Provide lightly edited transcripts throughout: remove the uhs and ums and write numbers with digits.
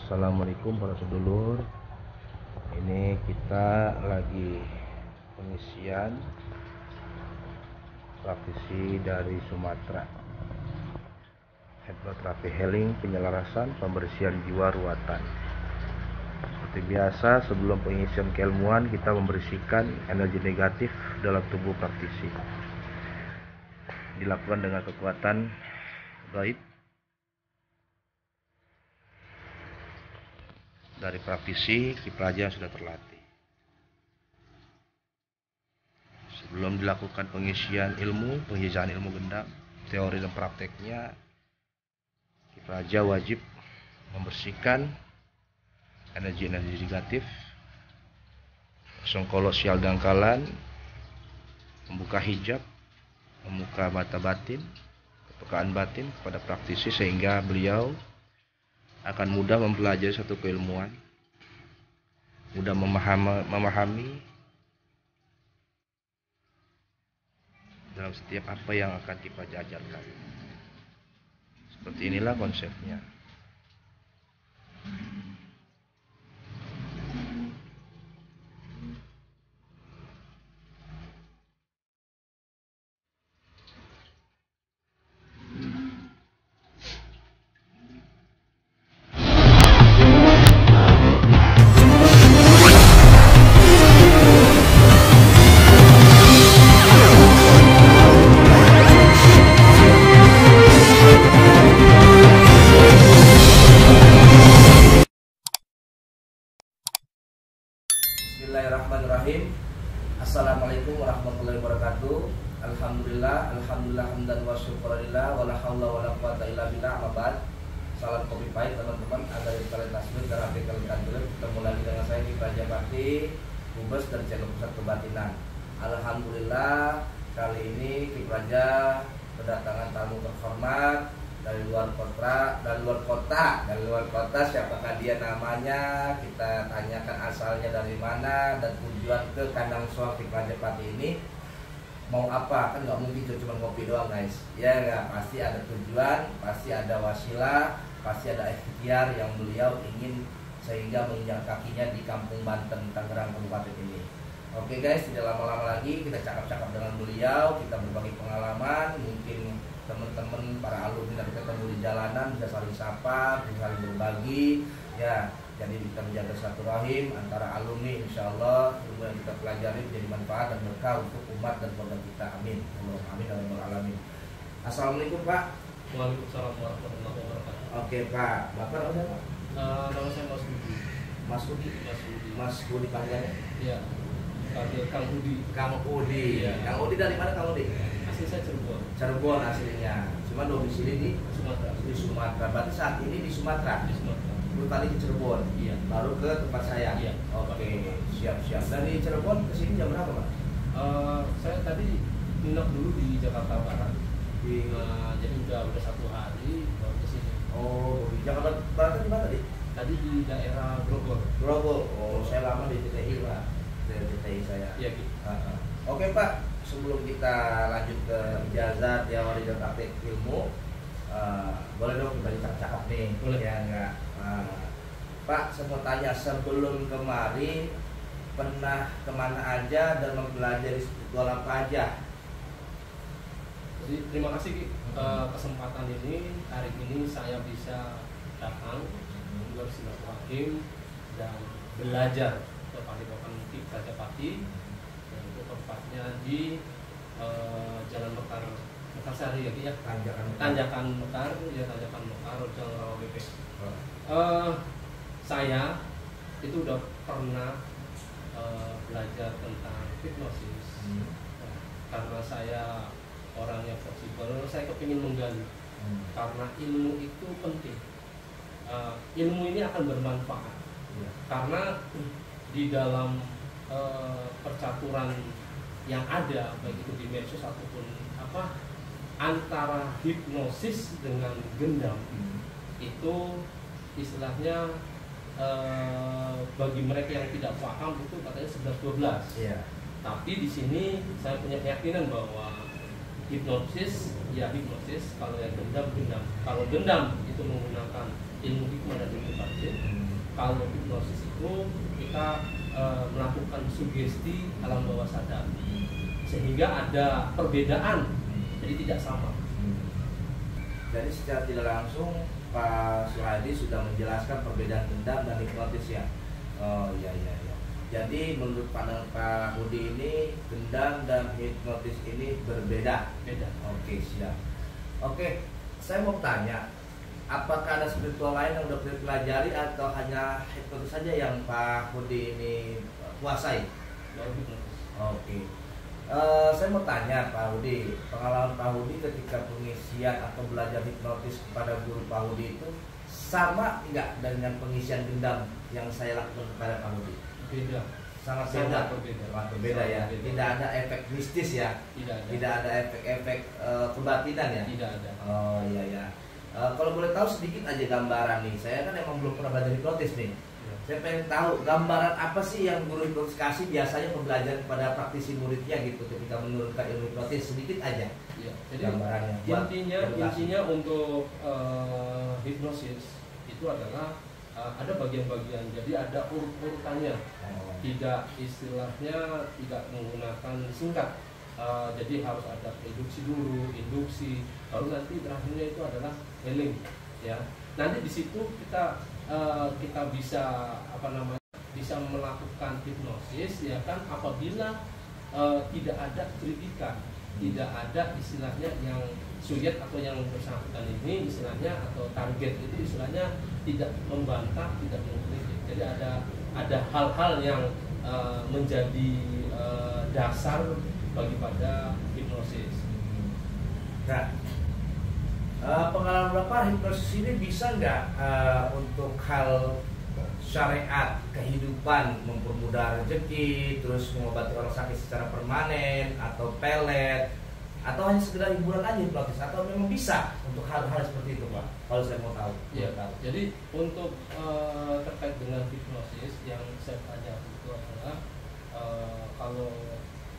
Assalamualaikum para sedulur. Ini kita lagi pengisian praktisi dari Sumatera. Hypnoterapi healing, penyelarasan, pembersihan jiwa ruatan. Seperti biasa, sebelum pengisian keilmuan kita membersihkan energi negatif dalam tubuh praktisi. Dilakukan dengan kekuatan gaib dari praktisi Kipraja yang sudah terlatih. Sebelum dilakukan pengisian ilmu, penghijauan ilmu gendam, teori dan prakteknya, Kipraja wajib membersihkan energi-energi negatif, songkolo sial dangkalan, membuka hijab, membuka mata batin, kepekaan batin kepada praktisi sehingga beliau akan mudah mempelajari satu keilmuan, mudah memahami dalam setiap apa yang akan kita ajarkan. Seperti inilah konsepnya. Bismillahirrahmanirrahim. Assalamualaikum warahmatullahi wabarakatuh. Alhamdulillah hamdan wa syukurillah wa la haula wa la quwata illa billah. Amma ba'd. Salam kopi pahit teman-teman, agar kalian tasbih dan hati kalian kanjeng. Ketemu lagi dengan saya Kipraja Bakti, Humas dan channel Pusat Kebatinan. Alhamdulillah, kali ini Kipraja kedatangan tamu terhormat dari luar kota, siapakah dia namanya, kita tanyakan asalnya dari mana dan tujuan ke Kandang Soang Kipraja Pati ini mau apa. Kan nggak mungkin cuma ngopi doang guys, ya nggak, pasti ada tujuan, pasti ada wasilah, pasti ada ikhtiar yang beliau ingin sehingga menginjak kakinya di Kampung Banten, Tangerang Kabupaten ini. Oke guys, tidak lama-lama lagi kita cakap-cakap dengan beliau, kita berbagi pengalaman, mungkin teman-teman para alumni nanti ketemu di jalanan bisa saling sapa, bisa saling berbagi, ya. Jadi kita menjaga silaturahim antara alumni, insya Allah ilmu yang kita pelajari menjadi manfaat dan berkah untuk umat dan keluarga kita. Amin. Amin. Alamin. Assalamualaikum Pak. Waalaikumsalam warahmatullahi wabarakatuh. Oke Pak, Bapak namanya Pak? Nama saya Mas Budi. Mas Budi. Mas Budi panggilannya? Iya. Panggil Kang Budi. Kang Budi. Iya. Kang Budi dari mana Kang Budi? Asli saya Cirebon. Cirebon aslinya. Cuma domisili di Sumatera. Di Sumatera. Berarti saat ini di Sumatera. Di Sumatera. Dulu tadi di Cirebon. Iya. Baru ke tempat saya. Iya. Oke, siap-siap. Dari Cirebon ke sini jam berapa, Pak? Saya tadi nginep dulu di Jakarta Barat. Jadi udah 1 hari baru ke sini. Oh, di Jakarta Barat di mana tadi? Tadi di daerah Grogol. Grogol. Oh, saya lama di TTI, Pak. Dari TTI saya. Iya, gitu. Oke, Pak. Sebelum kita lanjut ke ijazah teori dan praktek ilmu, boleh dong kita dicakap-cakap nih. Boleh. Ya enggak? Pak, saya mau tanya, sebelum kemari pernah kemana aja dan mempelajari spiritual apa aja? Jadi terima kasih Ki. Kesempatan ini, hari ini saya bisa datang bersilaturahim dan belajar ke Padepokan Kipraja Pati, yaitu tempatnya di Jalan Mekarsari ya, Tanjakan Mekar, Jalan Rawa BP. Saya itu udah pernah belajar tentang hipnosis. Karena saya orang yang fleksibel, saya kepingin menggali. Karena ilmu itu penting. Ilmu ini akan bermanfaat. Karena di dalam percaturan yang ada, baik itu di medsos ataupun apa, antara hipnosis dengan gendam itu istilahnya bagi mereka yang tidak paham itu katanya 11-12. Iya. Tapi di sini saya punya keyakinan bahwa hipnosis ya hipnosis, kalau yang gendam gendam. Kalau gendam itu menggunakan ilmu hikmah dan ilmu batin. Kalau hipnosis itu kita melakukan sugesti alam bawah sadar, sehingga ada perbedaan, jadi tidak sama. Jadi secara tidak langsung Pak Suhadi sudah menjelaskan perbedaan gendam dan hipnotis ya. Oh iya. Jadi menurut pandangan Pak Budi ini gendam dan hipnotis ini berbeda. Beda. Oke, siap. Oke, saya mau tanya, apakah ada spiritual lain yang sudah dipelajari atau hanya hipnotis saja yang Pak Budi ini kuasai? Baru hipnotis. Oke. Saya mau tanya Pak Budi, pengalaman Pak Budi ketika pengisian atau belajar hipnotis kepada guru Pak Budi itu sama enggak dengan pengisian gendam yang saya lakukan kepada Pak Budi? Beda. Sangat Sangat berbeda. berbeda. Sangat berbeda ya. Sangat berbeda. Tidak ada efek mistis ya. Tidak ada. Tidak ada efek-efek kebatinan ya. Tidak ada. Oh iya. Kalau boleh tahu sedikit aja gambaran nih. Saya kan emang belum pernah belajar hipnotis nih. Ya. Saya pengen tahu gambaran apa sih yang guru hipnotis kasih biasanya pembelajaran kepada praktisi muridnya gitu ketika menurunkan ilmu hipnotis, sedikit aja. Ya. Jadi Gambarannya. buat intinya edukasi. untuk hipnosis itu adalah ada bagian-bagian, jadi ada urutannya, Oh. tidak istilahnya tidak menggunakan singkat. Jadi harus ada induksi dulu, induksi, baru nanti terakhirnya itu adalah healing ya. Nanti di situ kita bisa bisa melakukan hipnosis ya kan, apabila tidak ada kritikan, tidak ada istilahnya yang sulit atau yang bersangkutan ini istilahnya atau target itu istilahnya tidak membantah, tidak mengkritik. Jadi ada hal-hal yang menjadi dasar bagi pada hipnosis. Nah, pengalaman Bapak hipnosis ini bisa nggak untuk hal syariat, kehidupan, mempermudah rezeki, terus mengobati orang sakit secara permanen atau pelet, atau hanya sekedar hiburan aja hipnotis, atau memang bisa untuk hal-hal seperti itu Pak? Kalau saya mau tahu. Ya, jadi untuk terkait dengan hipnosis yang saya tanya itu adalah kalau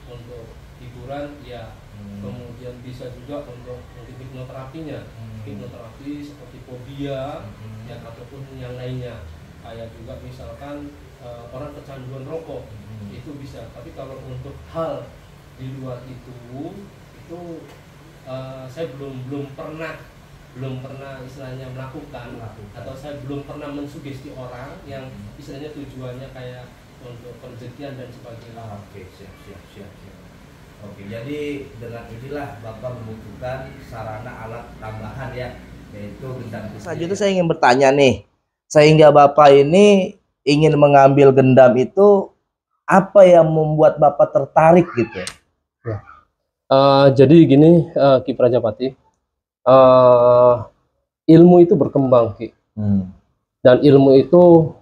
untuk hiburan ya, kemudian bisa juga untuk hipnoterapinya, hipnoterapi seperti fobia ya, ataupun yang lainnya, kayak juga misalkan orang kecanduan rokok itu bisa. Tapi kalau untuk hal di luar itu saya belum pernah istilahnya melakukan, atau saya belum pernah mensugesti orang yang istilahnya tujuannya kayak untuk perjekian dan sebagainya. Oke, siap. Oke, jadi dengan inilah Bapak membutuhkan sarana alat tambahan ya, yaitu gendam. Saja itu saya ingin bertanya nih, sehingga Bapak ini ingin mengambil gendam itu, apa yang membuat Bapak tertarik gitu? Ya. Jadi gini, Ki Prajapati, ilmu itu berkembang, Ki, dan ilmu itu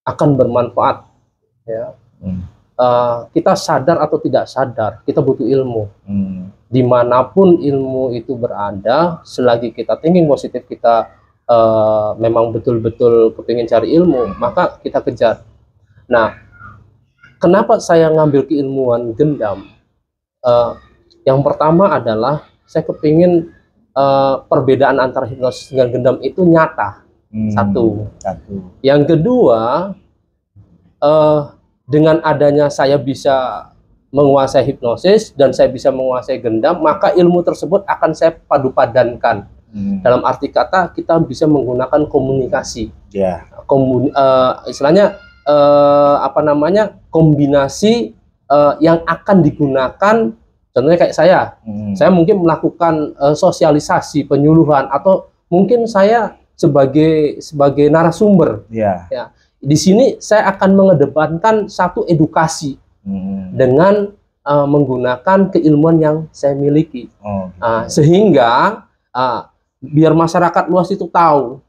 akan bermanfaat. Ya, kita sadar atau tidak sadar, kita butuh ilmu. Dimanapun ilmu itu berada, selagi kita thinking positif, kita memang betul-betul kepingin cari ilmu, maka kita kejar. Nah, kenapa saya ngambil keilmuan gendam? Yang pertama adalah saya kepingin perbedaan antara hipnosis dengan gendam itu nyata. Satu. Yang kedua, dengan adanya saya bisa menguasai hipnosis dan saya bisa menguasai gendam, maka ilmu tersebut akan saya padu-padankan. Dalam arti kata, kita bisa menggunakan komunikasi. Istilahnya kombinasi yang akan digunakan. Contohnya kayak saya mungkin melakukan sosialisasi, penyuluhan, atau mungkin saya sebagai narasumber. Ya. Di sini saya akan mengedepankan satu edukasi dengan menggunakan keilmuan yang saya miliki, sehingga biar masyarakat luas itu tahu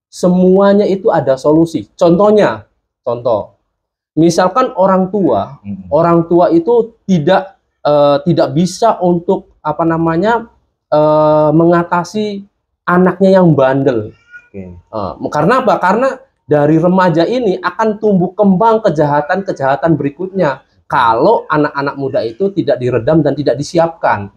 semuanya itu ada solusi. Contoh, misalkan orang tua itu tidak bisa untuk mengatasi anaknya yang bandel. Karena apa? Karena dari remaja ini akan tumbuh kembang kejahatan berikutnya. kalau anak-anak muda itu tidak diredam dan tidak disiapkan.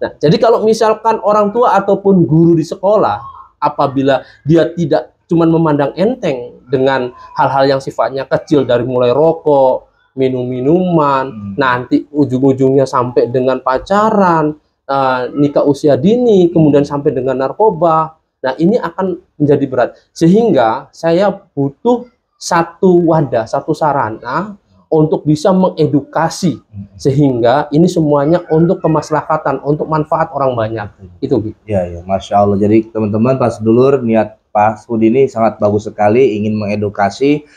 Nah, jadi kalau misalkan orang tua ataupun guru di sekolah, apabila dia tidak cuma memandang enteng dengan hal-hal yang sifatnya kecil, dari mulai rokok, minum-minuman, nanti ujung-ujungnya sampai dengan pacaran, nikah usia dini, kemudian sampai dengan narkoba. Nah, ini akan menjadi berat. Sehingga saya butuh satu wadah, satu sarana untuk bisa mengedukasi, sehingga ini semuanya untuk kemaslahatan, untuk manfaat orang banyak. Itu, Bi. Ya, ya, Masya Allah. Jadi teman-teman, Pak Sedulur, niat Pak Sudi ini sangat bagus sekali, ingin mengedukasi,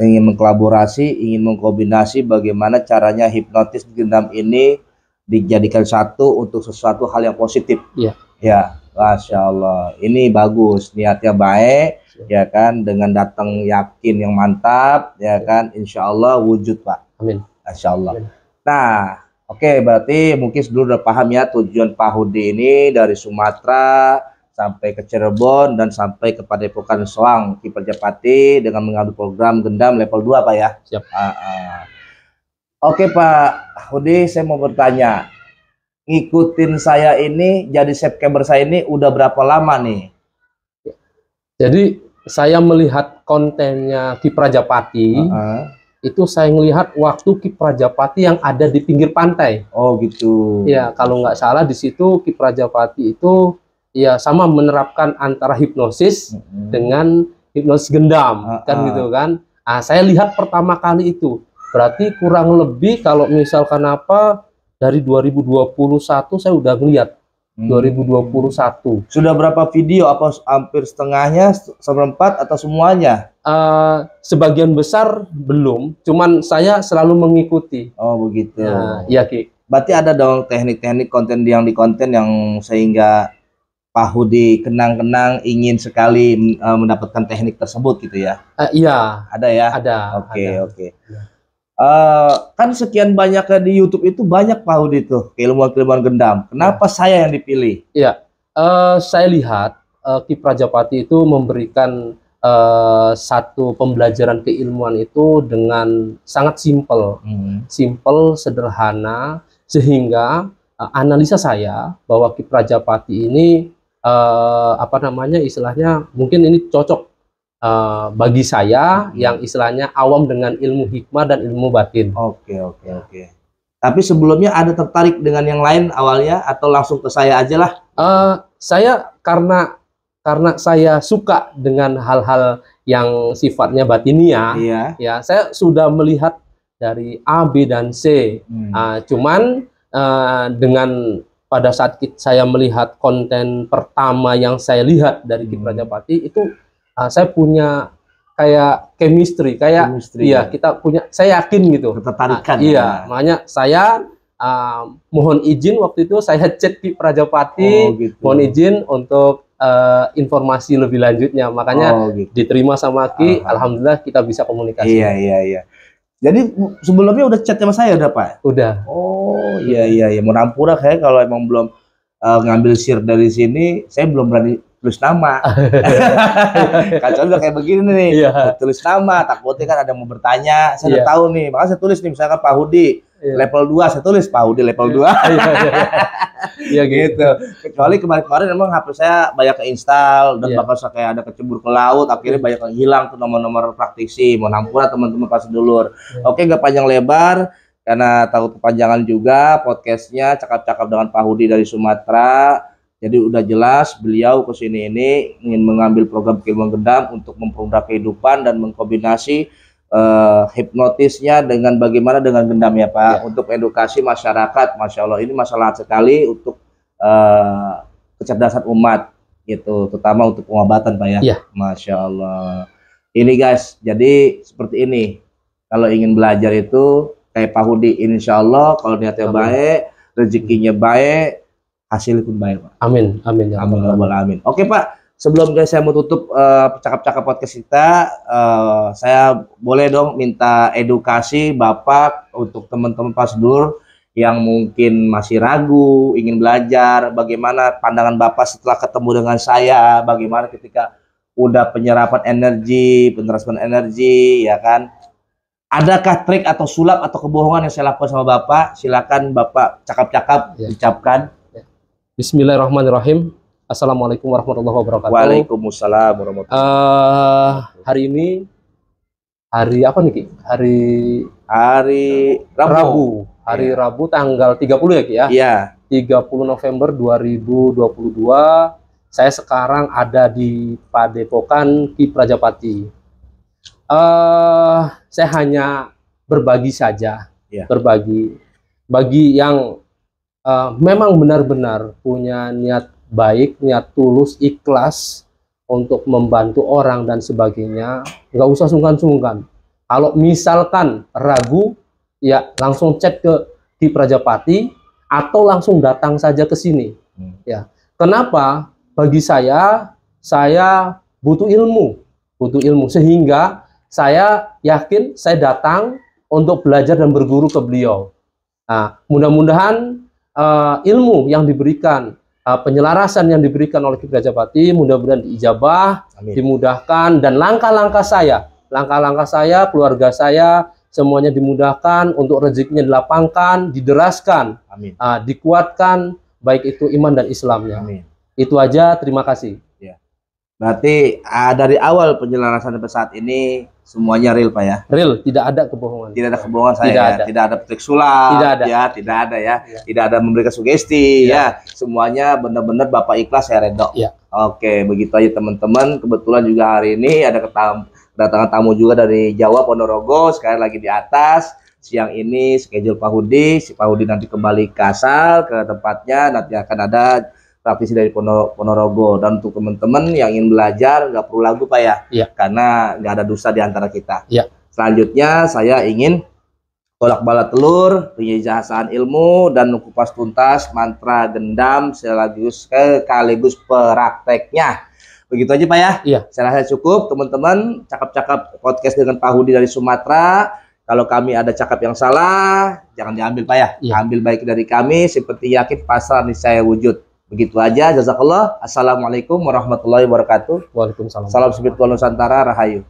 ingin mengkolaborasi, ingin mengkombinasi bagaimana caranya hipnotis gendam ini dijadikan satu untuk sesuatu hal yang positif. Iya. Ya, Masya Allah. Ini bagus, niatnya baik. Ya kan, dengan datang yakin yang mantap, ya kan, insya Allah wujud, Pak. Amin. Insya Allah. Amin. Nah, oke, berarti mungkin dulu udah paham ya tujuan Pak Hudi ini dari Sumatera sampai ke Cirebon dan sampai ke Padepokan Soang Ki Prajapati dengan mengambil program gendam level 2, Pak ya. Siap. Oke, Pak Hudi, saya mau bertanya, ngikutin saya ini jadi subscriber saya ini udah berapa lama nih? Jadi saya melihat kontennya Ki Prajapati, itu saya melihat waktu Ki Prajapati yang ada di pinggir pantai. Oh gitu. Ya, kalau nggak salah di situ Ki Prajapati itu ya sama menerapkan antara hipnosis dengan hipnosis gendam, kan gitu kan. Nah, saya lihat pertama kali itu, berarti kurang lebih kalau misalkan apa dari 2021 saya udah ngeliat. 2021. Sudah berapa video? Apa hampir setengahnya, seperempat atau semuanya? Sebagian besar belum, cuman saya selalu mengikuti. Oh begitu. Nah, iya, Ki. Berarti ada dong teknik-teknik konten yang sehingga Pak Hudi kenang-kenang ingin sekali mendapatkan teknik tersebut gitu ya? Iya. Ada ya? Ada. Oke, ada. oke. Ya. Kan sekian banyaknya di YouTube itu banyak Pak Hudi tuh keilmuan-keilmuan gendam. Kenapa saya yang dipilih? Iya, saya lihat Ki Prajapati itu memberikan satu pembelajaran keilmuan itu dengan sangat simpel, sederhana, sehingga analisa saya bahwa Ki Prajapati ini istilahnya mungkin ini cocok bagi saya yang istilahnya awam dengan ilmu hikmah dan ilmu batin. Oke. Tapi sebelumnya ada tertarik dengan yang lain awalnya atau langsung ke saya aja lah? Saya karena saya suka dengan hal-hal yang sifatnya batinia, ya saya sudah melihat dari A, B, dan C. Cuman dengan pada saat saya melihat konten pertama yang saya lihat dari Ki Prajapati itu, saya punya kayak chemistry, iya, kita punya, saya yakin gitu, ketertarikan. Iya, makanya saya mohon izin waktu itu saya chat Ki Prajapati, mohon izin untuk informasi lebih lanjutnya, makanya diterima sama Ki, alhamdulillah kita bisa komunikasi. Iya. Jadi sebelumnya udah chat sama saya udah, Pak? Udah. Oh iya. Mau nampura kayak kalau emang belum ngambil share dari sini, saya belum berani tulis nama. Kacau udah kayak begini nih. Tulis nama, takutnya kan ada yang mau bertanya, saya udah tahu nih, makanya saya tulis nih, misalkan Pak Hudi level 2, saya tulis Pak Hudi level 2. Iya gitu. Kecuali kemarin memang HP saya banyak keinstall dan bakal kayak ada kecebur ke laut, akhirnya banyak yang hilang tuh nomor-nomor praktisi. Mau nampura teman-teman Pak Sedulur. Oke, nggak panjang lebar karena takut kepanjangan juga podcastnya, cakap-cakap dengan Pak Hudi dari Sumatera. Jadi udah jelas beliau kesini ini ingin mengambil program keilmuan gendam untuk mempermudah kehidupan dan mengkombinasi hipnotisnya dengan bagaimana dengan gendam ya Pak, untuk edukasi masyarakat. Masya Allah, ini masalah sekali untuk kecerdasan umat gitu, terutama untuk pengobatan Pak ya. Masya Allah. Ini guys, jadi seperti ini. Kalau ingin belajar itu kayak Pak Hudi, insya Allah kalau niatnya baik, rezekinya baik, hasil pun baik Pak. Amin, amin ya amin. Oke Pak, sebelum saya mau tutup cakap-cakap podcast kita, saya boleh dong minta edukasi Bapak untuk teman-teman Pak Sedulur yang mungkin masih ragu, ingin belajar, bagaimana pandangan Bapak setelah ketemu dengan saya, bagaimana ketika udah penyerapan energi, penerapan energi, ya kan? adakah trik atau sulap atau kebohongan yang saya lakukan sama Bapak? Silakan Bapak cakap-cakap ucapkan. Bismillahirrahmanirrahim. Assalamualaikum warahmatullahi wabarakatuh. Waalaikumsalam warahmatullahi wabarakatuh. Hari ini hari apa nih Ki? Hari Rabu. Hari Rabu tanggal 30 ya Ki ya? Iya. 30 November 2022. Saya sekarang ada di Padepokan Ki Prajapati. Saya hanya berbagi saja, berbagi bagi yang memang benar-benar punya niat baik, niat tulus, ikhlas untuk membantu orang dan sebagainya. Nggak usah sungkan-sungkan. Kalau misalkan ragu, ya langsung cek ke Ki Prajapati atau langsung datang saja ke sini. Ya, kenapa? Bagi saya butuh ilmu sehingga saya yakin saya datang untuk belajar dan berguru ke beliau. Nah, mudah-mudahan ilmu yang diberikan, penyelarasan yang diberikan oleh Ki Prajapati, mudah-mudahan diijabah, dimudahkan, dan langkah-langkah saya, keluarga saya, semuanya dimudahkan, untuk rezekinya dilapangkan, dideraskan, dikuatkan, baik itu iman dan Islamnya. Itu aja, terima kasih. Berarti dari awal penjelasan sampai saat ini semuanya real Pak ya? Real, tidak ada kebohongan. Tidak ada kebohongan tidak ada trik sulap, tidak ada. Tidak ada memberikan sugesti ya. Semuanya benar-benar Bapak ikhlas, saya redho. Oke, begitu aja teman-teman. Kebetulan juga hari ini ada kedatangan tamu juga dari Jawa, Ponorogo, sekarang lagi di atas. Siang ini schedule Pak Hudi, si Pak Hudi nanti kembali ke asal, ke tempatnya, nanti akan ada praktisi dari Ponorogo. Dan untuk teman-teman yang ingin belajar nggak perlu lagu Pak ya, karena nggak ada dusta di antara kita. Selanjutnya saya ingin kolak bala telur, penjelasan ilmu dan kupas tuntas mantra gendam sekaligus prakteknya. Begitu aja Pak ya. Saya rasa cukup teman-teman. Cakap-cakap podcast dengan Pak Hudi dari Sumatera. Kalau kami ada cakap yang salah, jangan diambil Pak ya. Ambil baik dari kami, seperti yakin pasrah niscaya wujud. Begitu aja, jazakallah. Assalamualaikum warahmatullahi wabarakatuh. Waalaikumsalam. Salam Spiritual Nusantara, Rahayu.